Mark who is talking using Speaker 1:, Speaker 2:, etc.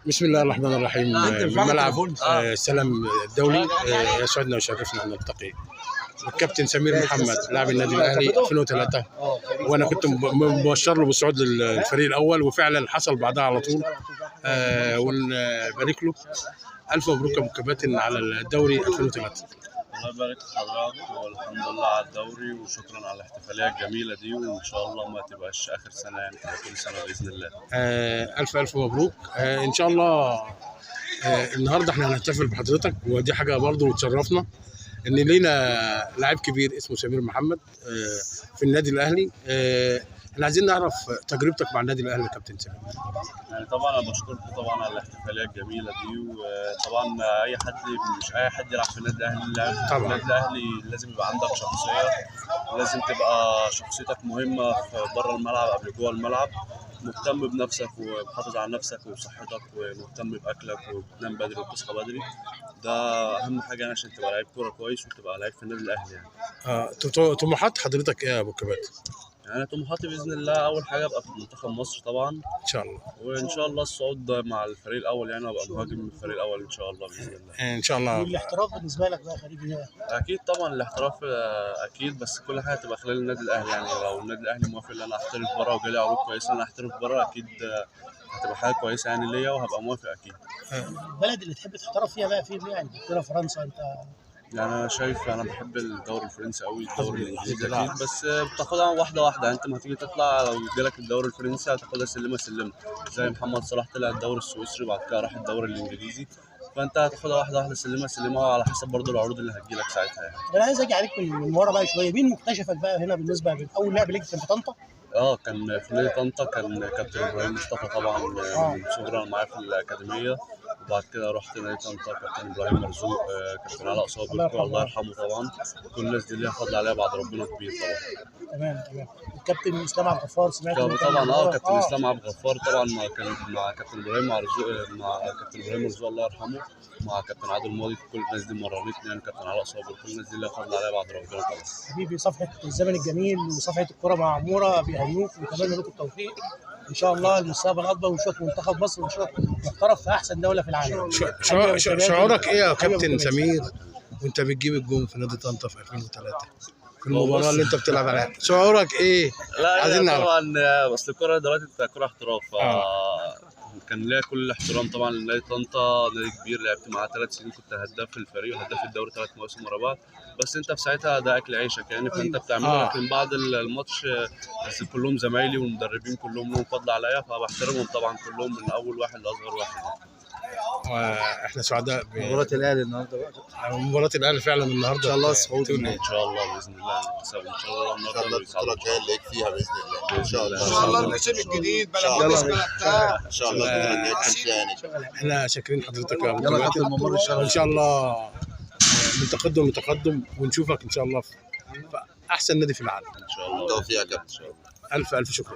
Speaker 1: بسم الله الرحمن الرحيم. من ملعب السلام الدولي يسعدنا ويشرفنا ان نلتقي الكابتن سمير محمد لاعب النادي الاهلي 2003، وانا كنت مبشر له بالصعود للفريق الاول، وفعلا حصل بعدها على طول. ونبارك له الف مبروك يا ابو كباتن على الدوري 2003.
Speaker 2: الله يبارك في حضرتك، والحمد لله على الدوري، وشكرا على الاحتفاليه الجميله دي، وان شاء الله ما تبقاش اخر سنه، يعني تبقى كل سنه باذن الله.
Speaker 1: الف مبروك. ان شاء الله النهارده احنا هنحتفل بحضرتك، ودي حاجه برضه تشرفنا ان لينا لاعب كبير اسمه سمير محمد في النادي الاهلي. احنا عايزين نعرف تجربتك مع النادي الاهلي يا كابتن سمير.
Speaker 2: يعني طبعا انا بشكركم طبعا على الاحتفاليه الجميله دي، وطبعا مش اي حد يلعب في النادي الاهلي. في النادي الاهلي لازم يبقى عندك شخصيه، لازم تبقى شخصيتك مهمه في بره الملعب قبل جوه الملعب، مهتم بنفسك ومحافظ على نفسك وبصحتك، ومهتم باكلك وبتنام بدري وبتصحى بدري. ده اهم حاجه يعني عشان تبقى لعيب كوره كويس وتبقى لعيب في النادي الاهلي يعني.
Speaker 1: طموحات حضرتك ايه يا ابو كباتن؟
Speaker 2: يعني طموحاتي باذن الله اول حاجه ابقى في منتخب مصر طبعا
Speaker 1: ان شاء الله،
Speaker 2: وان شاء الله الصعود مع الفريق الاول، يعني ابقى مهاجم من الفريق الاول ان شاء الله باذن الله.
Speaker 1: ان شاء الله.
Speaker 3: والاحتراف بالنسبه لك بقى خليجي ايه؟
Speaker 2: اكيد طبعا الاحتراف اكيد، بس كل حاجه تبقى خلال النادي الاهلي. يعني لو النادي الاهلي موافق ان انا احترف بره وجالي عروض كويسه ان انا احترف بره، اكيد هتبقى حاجه كويسه يعني ليا، وهبقى موافق اكيد.
Speaker 3: البلد اللي تحب تحترف فيها بقى فين؟ يعني انجلترا، فرنسا؟ انت
Speaker 2: يعني انا شايف، انا بحب الدوري الفرنسي قوي، الدوري الانجليزي اكيد، بس بتاخدها واحده واحده. انت ما تيجي تطلع لو جالك الدوري الفرنسي هتاخدها سلمه سلمه، زي محمد صلاح طلع الدوري السويسري وبعد كده راح الدوري الانجليزي، فانت هتاخدها واحده واحده سلمه سلمه، على حسب برضو العروض اللي هتجيلك ساعتها يعني.
Speaker 3: انا عايز اجي عليك من ورا بقى شويه، مين مكتشفك بقى هنا بالنسبه لاول لعب ليك كان في طنطا؟
Speaker 2: كان في نادي طنطا، كان كابتن ابراهيم مصطفى طبعا من صغري معايا في الاكاديميه، وبعد كده رحت نادي طنطا كابتن ابراهيم مرزوق، كابتن علاء صابر الله يرحمه طبعا. كل الناس دي ليها فضل عليها بعد ربنا كبير طبعا.
Speaker 3: تمام. الكابتن اسلام عبد الغفار سمعت
Speaker 2: طبعا كابتن اسلام عبد الغفار طبعا كان مع كابتن ابراهيم مرزوق، مع كابتن ابراهيم مرزوق الله يرحمه، مع كابتن عادل ماضي. كل الناس دي مرنتني، يعني كابتن علاء صابر، كل الناس دي ليها فضل عليها بعد ربنا طبعا.
Speaker 3: حبيبي، صفحه الزمن الجميل وصفحه الكره مع عموره بيهنيوك ويتمنى لكم التوفيق ان شاء الله المستقبل الافضل، ونشوف منتخب مصر ونشوف محترف في احسن دوله في العالم.
Speaker 1: شعورك ايه يا كابتن سمير وانت بتجيب الجون في نادي طنطا في 2003 في المباراه اللي انت بتلعب عليها؟ شعورك ايه؟
Speaker 2: لا طبعا اصل الكوره دلوقتي بقت كوره احتراف، كان ليا كل الاحترام طبعا لنادي طنطا، نادي كبير لعبت معاه 3 سنين، كنت هداف الفريق وهداف الدوري 3 مواسم ورا بعض، بس انت في ساعتها ده اكل عيشك يعني، فانت بتعمله. لكن بعد الماتش بس كلهم زمايلي والمدربين كلهم لهم فضل عليا، فبحترمهم طبعا كلهم من اول واحد لاصغر واحد.
Speaker 1: احنا سعداء
Speaker 4: مباراة الاهلي النهارده بقى.
Speaker 1: مباراة الاهلي فعلا النهارده
Speaker 4: ان شاء الله الصعود
Speaker 2: ان شاء الله باذن الله، ان شاء الله النهارده
Speaker 5: البطوله الجايه اللي هيك فيها باذن الله.
Speaker 4: ان شاء الله
Speaker 5: ان شاء الله الموسم الجديد بلا بتاع ان شاء الله البطوله الجايه تكون فيها يعني.
Speaker 1: احنا شاكرين حضرتك يا ابو
Speaker 4: يلا كابتن ممر الشرف،
Speaker 1: ان شاء الله من تقدم لتقدم، ونشوفك ان شاء الله في احسن نادي في العالم
Speaker 2: ان شاء الله.
Speaker 5: توفيق يا كابتن.
Speaker 1: الف شكر.